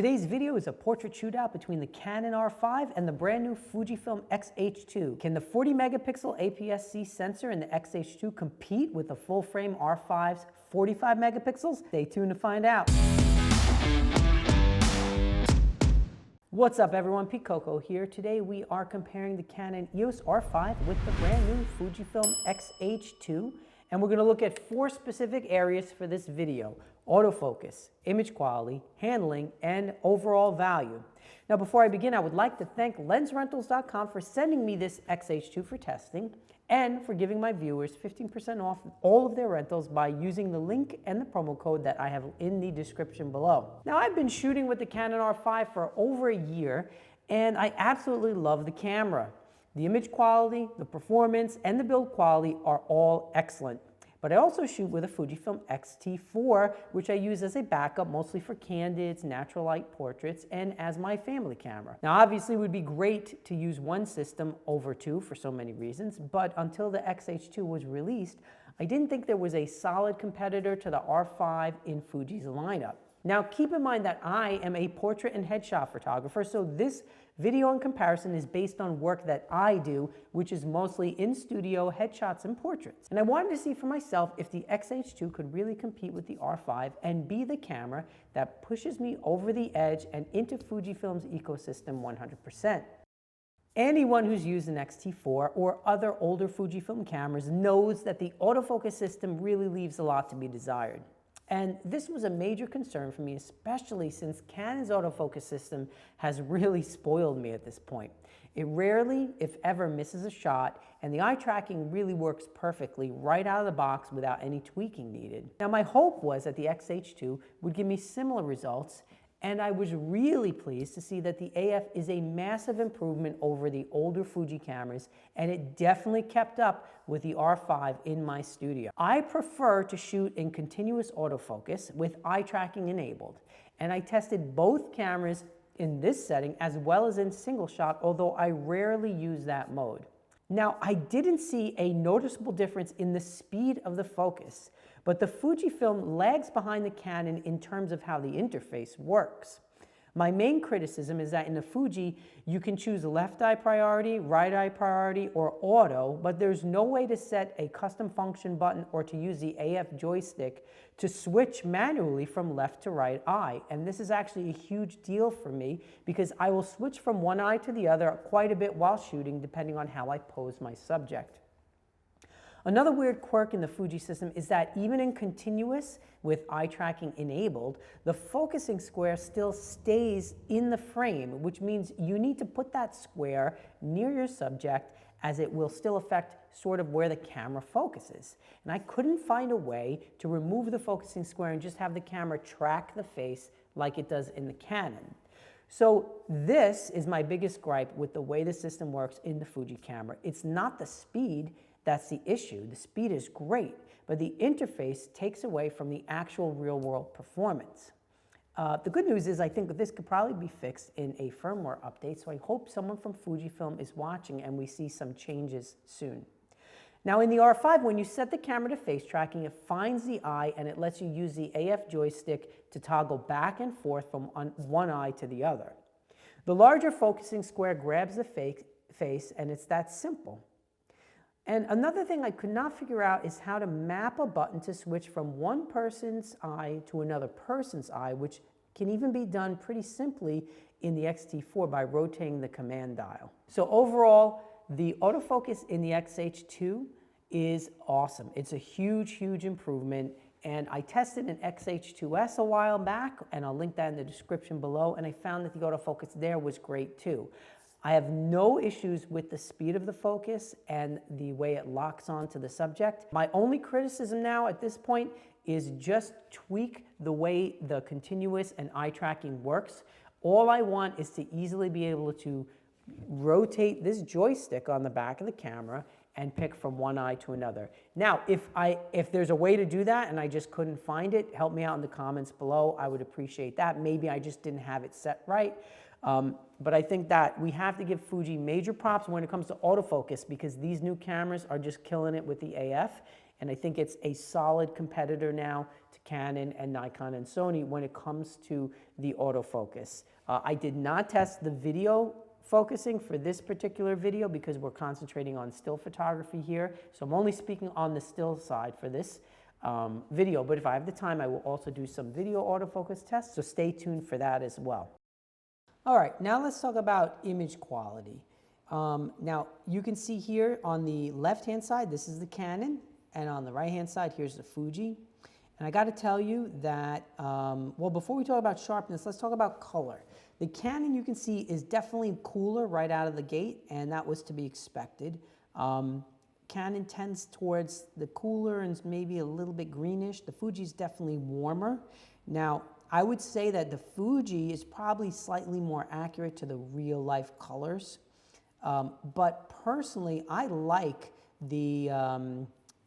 Today's video is a portrait shootout between the Canon R5 and the brand new Fujifilm X-H2. Can the 40 megapixel APS-C sensor in the X-H2 compete with the full frame R5's 45 megapixels? Stay tuned to find out. What's up everyone, Pete Coco here. Today we are comparing the Canon EOS R5 with the brand new Fujifilm X-H2, and we're going to look at 4 specific areas for this video: autofocus, image quality, handling, and overall value. Now before I begin, I would like to thank LensRentals.com for sending me this X-H2 for testing and for giving my viewers 15% off all of their rentals by using the link and the promo code that I have in the description below. Now I've been shooting with the Canon R5 for over a year, and I absolutely love the camera. The image quality, the performance, and the build quality are all excellent. But I also shoot with a Fujifilm X-T4, which I use as a backup mostly for candids, natural light portraits, and as my family camera. Now obviously it would be great to use one system over 2 for so many reasons, but until the X-H2 was released, I didn't think there was a solid competitor to the R5 in Fuji's lineup. Now keep in mind that I am a portrait and headshot photographer, so this video in comparison is based on work that I do, which is mostly in studio headshots and portraits. And I wanted to see for myself if the X-H2 could really compete with the R5 and be the camera that pushes me over the edge and into Fujifilm's ecosystem 100%. Anyone who's used an X-T4 or other older Fujifilm cameras knows that the autofocus system really leaves a lot to be desired. And this was a major concern for me, especially since Canon's autofocus system has really spoiled me at this point. It rarely, if ever, misses a shot, and the eye tracking really works perfectly right out of the box without any tweaking needed. Now my hope was that the X-H2 would give me similar results, and I was really pleased to see that the AF is a massive improvement over the older Fuji cameras, and it definitely kept up with the R5 in my studio. I prefer to shoot in continuous autofocus with eye tracking enabled, and I tested both cameras in this setting as well as in single shot, although I rarely use that mode. Now, I didn't see a noticeable difference in the speed of the focus, but the Fujifilm lags behind the Canon in terms of how the interface works. My main criticism is that in the Fuji, you can choose left eye priority, right eye priority, or auto, but there's no way to set a custom function button or to use the AF joystick to switch manually from left to right eye. And this is actually a huge deal for me because I will switch from one eye to the other quite a bit while shooting depending on how I pose my subject. Another weird quirk in the Fuji system is that even in continuous with eye tracking enabled, the focusing square still stays in the frame, which means you need to put that square near your subject as it will still affect sort of where the camera focuses. And I couldn't find a way to remove the focusing square and just have the camera track the face like it does in the Canon. So this is my biggest gripe with the way the system works in the Fuji camera. It's not the speed that's the issue. The speed is great, but the interface takes away from the actual real-world performance. The good news is I think that this could probably be fixed in a firmware update, so I hope someone from Fujifilm is watching and we see some changes soon. Now in the R5, when you set the camera to face tracking, it finds the eye and it lets you use the AF joystick to toggle back and forth from one eye to the other. The larger focusing square grabs the face, and it's that simple. And another thing I could not figure out is how to map a button to switch from one person's eye to another person's eye, which can even be done pretty simply in the X-T4 by rotating the command dial. So overall, the autofocus in the X-H2 is awesome. It's a huge, huge improvement. And I tested an X-H2S a while back, and I'll link that in the description below, and I found that the autofocus there was great too. I have no issues with the speed of the focus and the way it locks onto the subject. My only criticism now at this point is just tweak the way the continuous and eye tracking works. All I want is to easily be able to rotate this joystick on the back of the camera and pick from one eye to another. Now, if there's a way to do that and I just couldn't find it, help me out in the comments below. I would appreciate that. Maybe I just didn't have it set right. But I think that we have to give Fuji major props when it comes to autofocus because these new cameras are just killing it with the AF. And I think it's a solid competitor now to Canon and Nikon and Sony when it comes to the autofocus. I did not test the video focusing for this particular video because we're concentrating on still photography here. So I'm only speaking on the still side for this video, but if I have the time, I will also do some video autofocus tests, so stay tuned for that as well. All right, now let's talk about image quality. Now, you can see here on the left-hand side, this is the Canon, and on the right-hand side, here's the Fuji. And I got to tell you that, well, before we talk about sharpness, let's talk about color. The Canon, you can see, is definitely cooler right out of the gate, and that was to be expected. Canon tends towards the cooler and maybe a little bit greenish. The Fuji is definitely warmer. Now, I would say that the Fuji is probably slightly more accurate to the real-life colors. But personally, I like the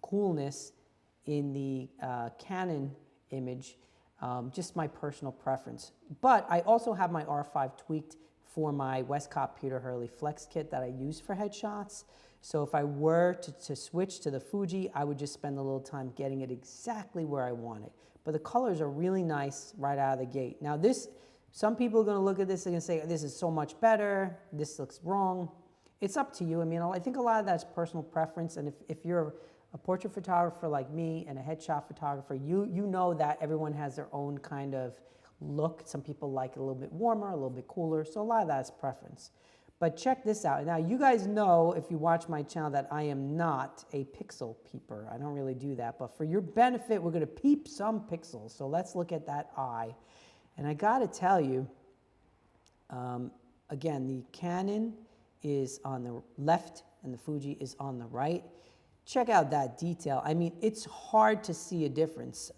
coolness in the Canon image, just my personal preference. But I also have my R5 tweaked for my Westcott Peter Hurley Flex Kit that I use for headshots. So if I were to switch to the Fuji, I would just spend a little time getting it exactly where I want it. But the colors are really nice right out of the gate. Now this, some people are going to look at this and say, this is so much better, this looks wrong. It's up to you. I mean, I think a lot of that's personal preference, and if you're a portrait photographer like me and a headshot photographer, you know that everyone has their own kind of look. Some people like it a little bit warmer, a little bit cooler, so a lot of that is preference. But check this out. Now, you guys know, if you watch my channel, that I am not a pixel peeper. I don't really do that, but for your benefit, we're going to peep some pixels. So let's look at that eye. And I got to tell you, again, the Canon is on the left and the Fuji is on the right. Check out that detail. I mean, it's hard to see a difference.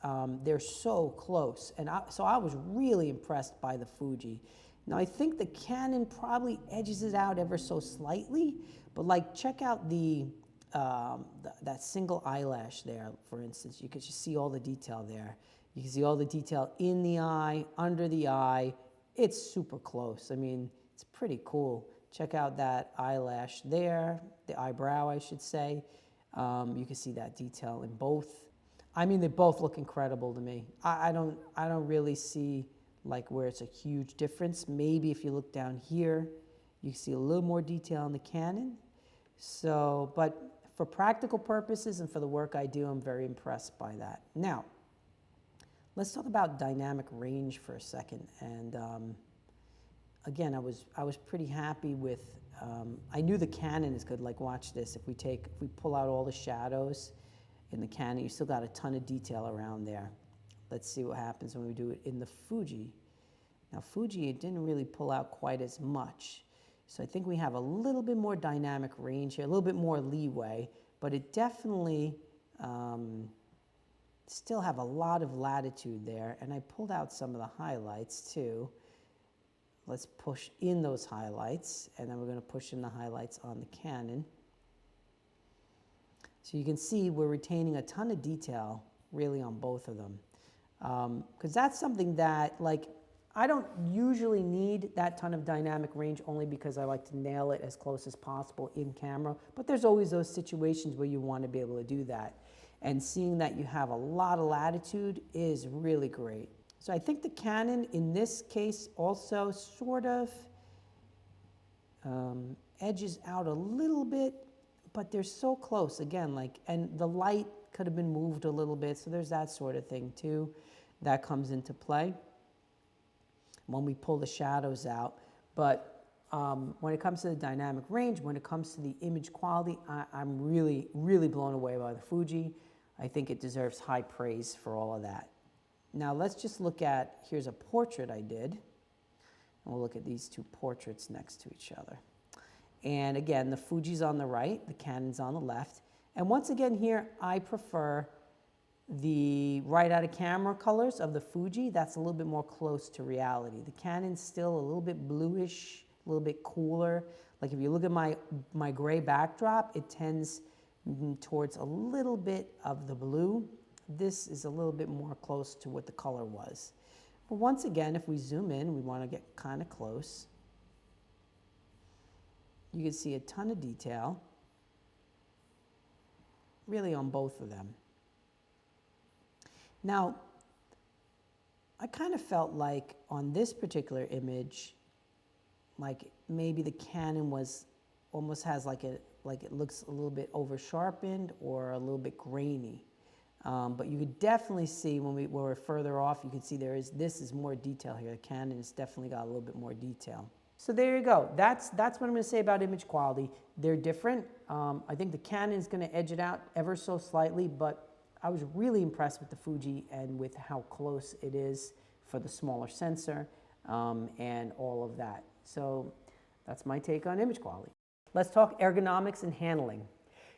They're so close. And so I was really impressed by the Fuji. Now, I think the Canon probably edges it out ever so slightly, but like check out that single eyelash there, for instance. You can just see all the detail there. You can see all the detail in the eye, under the eye. It's super close. I mean, it's pretty cool. Check out that eyelash there, the eyebrow, I should say. You can see that detail in both. I mean, they both look incredible to me. I don't really see like where it's a huge difference. Maybe if you look down here, you can see a little more detail in the Canon. So, but for practical purposes and for the work I do, I'm very impressed by that. Now, let's talk about dynamic range for a second. And again, I was pretty happy with, I knew the Canon is good. Like, watch this. If we pull out all the shadows in the Canon, you still got a ton of detail around there. Let's see what happens when we do it in the Fuji. Now, Fuji, it didn't really pull out quite as much. So I think we have a little bit more dynamic range here, a little bit more leeway, but it definitely still have a lot of latitude there. And I pulled out some of the highlights too. Let's push in those highlights, and then we're going to push in the highlights on the Canon. So you can see we're retaining a ton of detail really on both of them. Because that's something that, like, I don't usually need that ton of dynamic range only because I like to nail it as close as possible in camera. But there's always those situations where you want to be able to do that. And seeing that you have a lot of latitude is really great. So I think the Canon in this case also sort of edges out a little bit, but they're so close again, like, and the light could have been moved a little bit. So there's that sort of thing too that comes into play when we pull the shadows out. But when it comes to the dynamic range, when it comes to the image quality, I'm really, really blown away by the Fuji. I think it deserves high praise for all of that. Now let's just look at, here's a portrait I did. And we'll look at these two portraits next to each other. And again, the Fuji's on the right, the Canon's on the left. And once again here, I prefer the right out of camera colors of the Fuji. That's a little bit more close to reality. The Canon's still a little bit bluish, a little bit cooler. Like if you look at my gray backdrop, it tends towards a little bit of the blue. This is a little bit more close to what the color was. But once again, if we zoom in, we want to get kind of close. You can see a ton of detail really on both of them. Now, I kind of felt like on this particular image, like maybe the Canon was almost has like it looks a little bit over sharpened or a little bit grainy. But you could definitely see when we're further off, you can see this is more detail here. The Canon has definitely got a little bit more detail. So there you go. That's what I'm going to say about image quality. They're different. I think the Canon is going to edge it out ever so slightly, but I was really impressed with the Fuji and with how close it is for the smaller sensor and all of that. So that's my take on image quality. Let's talk ergonomics and handling.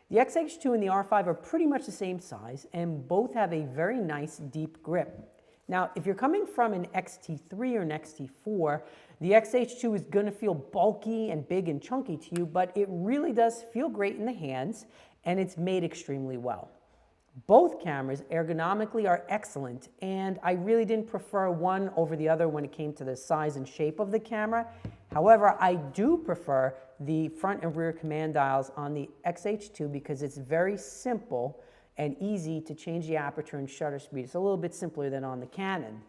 The X-H2 and the R5 are pretty much the same size and both have a very nice deep grip. Now, if you're coming from an X-T3 or an X-T4, the X-H2 is going to feel bulky and big and chunky to you, but it really does feel great in the hands and it's made extremely well. Both cameras ergonomically are excellent, and I really didn't prefer one over the other when it came to the size and shape of the camera. However, I do prefer the front and rear command dials on the X-H2 because it's very simple and easy to change the aperture and shutter speed. It's a little bit simpler than on the Canon.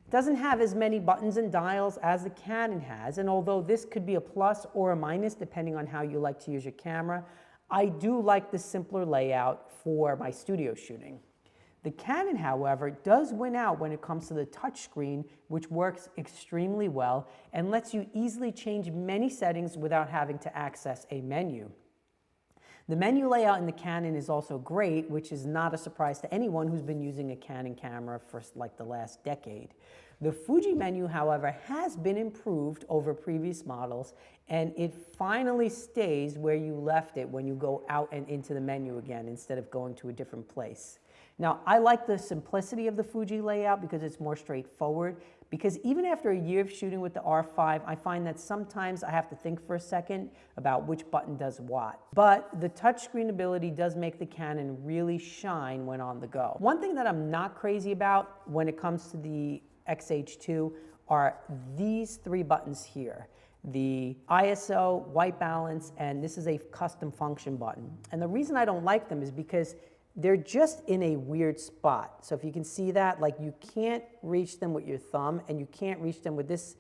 It doesn't have as many buttons and dials as the Canon has, and although this could be a plus or a minus depending on how you like to use your camera, I do like the simpler layout for my studio shooting. The Canon, however, does win out when it comes to the touchscreen, which works extremely well and lets you easily change many settings without having to access a menu. The menu layout in the Canon is also great, which is not a surprise to anyone who's been using a Canon camera for like the last decade. The Fuji menu, however, has been improved over previous models, and it finally stays where you left it when you go out and into the menu again instead of going to a different place. Now, I like the simplicity of the Fuji layout because it's more straightforward, because even after a year of shooting with the R5, I find that sometimes I have to think for a second about which button does what. But the touchscreen ability does make the Canon really shine when on the go. One thing that I'm not crazy about when it comes to the X-H2 are these three buttons here. The ISO, white balance, and this is a custom function button. And the reason I don't like them is because they're just in a weird spot. So if you can see that, like you can't reach them with your thumb and you can't reach them with this,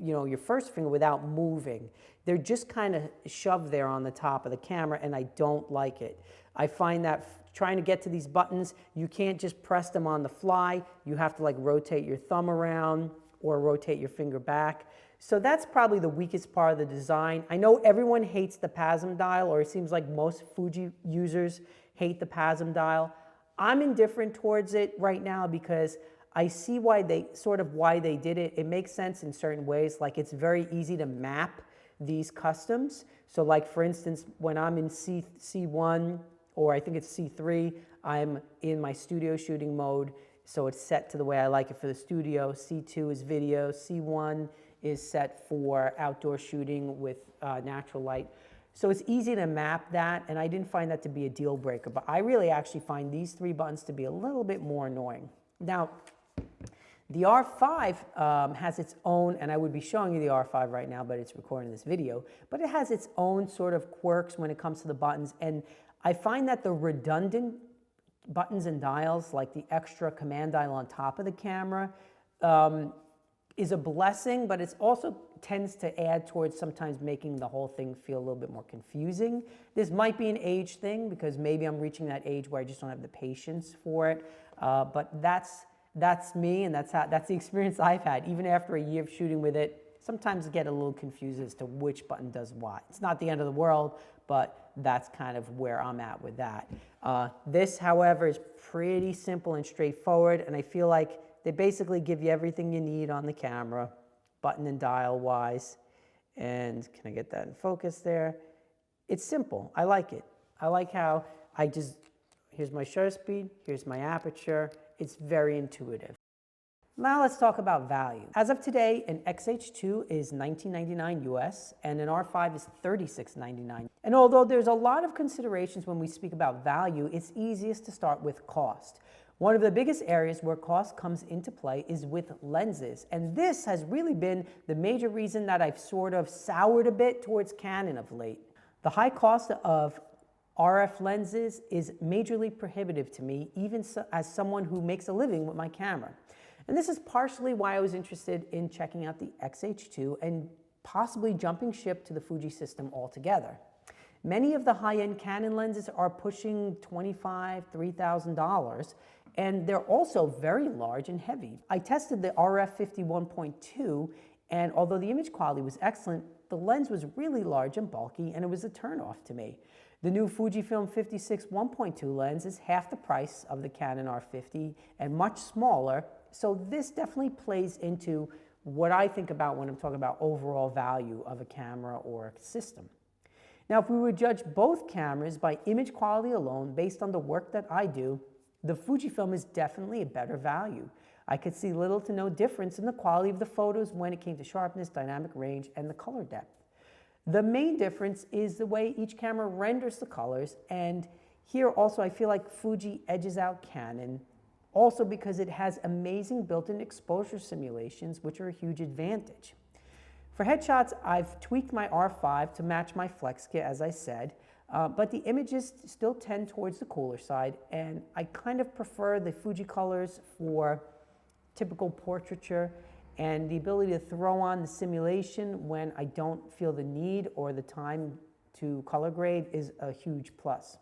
your first finger without moving. They're just kind of shoved there on the top of the camera and I don't like it. I find that trying to get to these buttons, you can't just press them on the fly. You have to like rotate your thumb around or rotate your finger back. So that's probably the weakest part of the design. I know everyone hates the PASM dial, or it seems like most Fuji users hate the PASM dial. I'm indifferent towards it right now because I see why they did it. It makes sense in certain ways. Like it's very easy to map these customs. So like for instance, when I'm in C1 or I think it's C3, I'm in my studio shooting mode. So it's set to the way I like it for the studio. C2 is video. C1 is set for outdoor shooting with natural light. So it's easy to map that, and I didn't find that to be a deal breaker, but I really actually find these three buttons to be a little bit more annoying. Now, the R5 has its own, and I would be showing you the R5 right now, but it's recording this video, but it has its own sort of quirks when it comes to the buttons, and I find that the redundant buttons and dials, like the extra command dial on top of the camera, is a blessing, but it also tends to add towards sometimes making the whole thing feel a little bit more confusing. This might be an age thing because maybe I'm reaching that age where I just don't have the patience for it, but that's me, and that's the experience I've had. Even after a year of shooting with it, sometimes I get a little confused as to which button does what. It's not the end of the world, but that's kind of where I'm at with that. This, however, is pretty simple and straightforward, and I feel like they basically give you everything you need on the camera, button and dial wise. And can I get that in focus there? It's simple. I like it. I like how here's my shutter speed, here's my aperture. It's very intuitive. Now let's talk about value. As of today, an X-H2 is $19.99 US and an R5 is $36.99. And although there's a lot of considerations when we speak about value, it's easiest to start with cost. One of the biggest areas where cost comes into play is with lenses, and this has really been the major reason that I've sort of soured a bit towards Canon of late. The high cost of RF lenses is majorly prohibitive to me, even as someone who makes a living with my camera. And this is partially why I was interested in checking out the X-H2 and possibly jumping ship to the Fuji system altogether. Many of the high-end Canon lenses are pushing $2,500, $3,000, and they're also very large and heavy. I tested the RF 51.2, and although the image quality was excellent, the lens was really large and bulky, and it was a turnoff to me. The new Fujifilm 56 1.2 lens is half the price of the Canon R50 and much smaller, so this definitely plays into what I think about when I'm talking about overall value of a camera or a system. Now, if we would judge both cameras by image quality alone, based on the work that I do, the Fujifilm is definitely a better value. I could see little to no difference in the quality of the photos when it came to sharpness, dynamic range, and the color depth. The main difference is the way each camera renders the colors, and here also I feel like Fuji edges out Canon, also because it has amazing built-in exposure simulations, which are a huge advantage. For headshots, I've tweaked my R5 to match my flex kit, as I said, but the images still tend towards the cooler side, and I kind of prefer the Fuji colors for typical portraiture, and the ability to throw on the simulation when I don't feel the need or the time to color grade is a huge plus.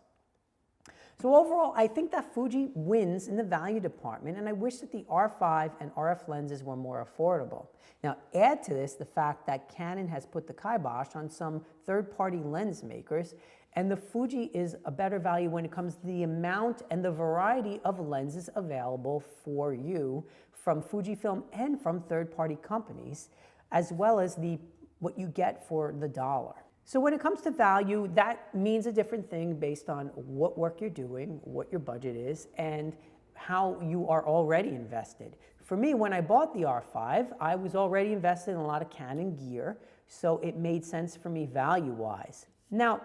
So overall, I think that Fuji wins in the value department, and I wish that the R5 and RF lenses were more affordable. Now, add to this the fact that Canon has put the kibosh on some third-party lens makers, and the Fuji is a better value when it comes to the amount and the variety of lenses available for you from Fujifilm and from third-party companies, as well as what you get for the dollar. So when it comes to value, that means a different thing based on what work you're doing, what your budget is, and how you are already invested. For me, when I bought the R5, I was already invested in a lot of Canon gear, so it made sense for me value-wise. Now,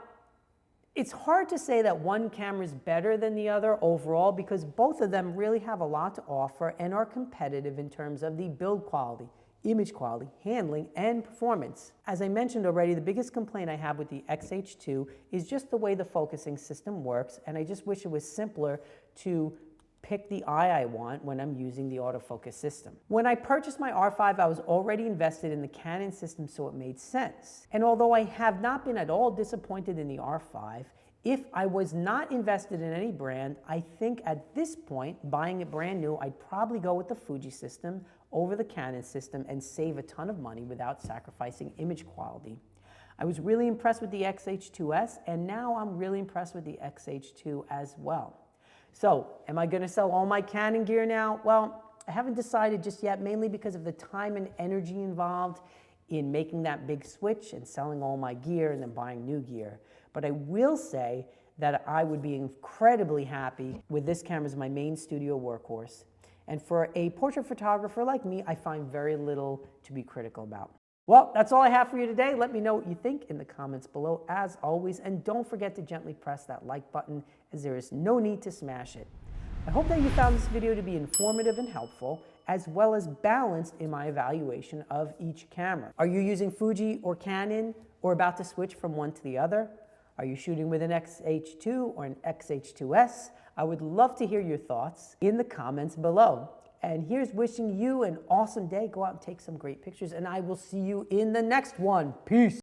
it's hard to say that one camera is better than the other overall because both of them really have a lot to offer and are competitive in terms of the build quality, image quality, handling, and performance. As I mentioned already, the biggest complaint I have with the X-H2 is just the way the focusing system works, and I just wish it was simpler to pick the eye I want when I'm using the autofocus system. When I purchased my R5, I was already invested in the Canon system, so it made sense. And although I have not been at all disappointed in the R5, if I was not invested in any brand, I think at this point, buying it brand new, I'd probably go with the Fuji system over the Canon system and save a ton of money without sacrificing image quality. I was really impressed with the X-H2S, and now I'm really impressed with the X-H2 as well. So, am I going to sell all my Canon gear now? Well, I haven't decided just yet, mainly because of the time and energy involved in making that big switch and selling all my gear and then buying new gear. But I will say that I would be incredibly happy with this camera as my main studio workhorse. And for a portrait photographer like me, I find very little to be critical about. Well, that's all I have for you today. Let me know what you think in the comments below, as always, and don't forget to gently press that like button, as there is no need to smash it. I hope that you found this video to be informative and helpful, as well as balanced in my evaluation of each camera. Are you using Fuji or Canon, or about to switch from one to the other? Are you shooting with an X-H2 or an X-H2S? I would love to hear your thoughts in the comments below. And here's wishing you an awesome day. Go out and take some great pictures, and I will see you in the next one. Peace.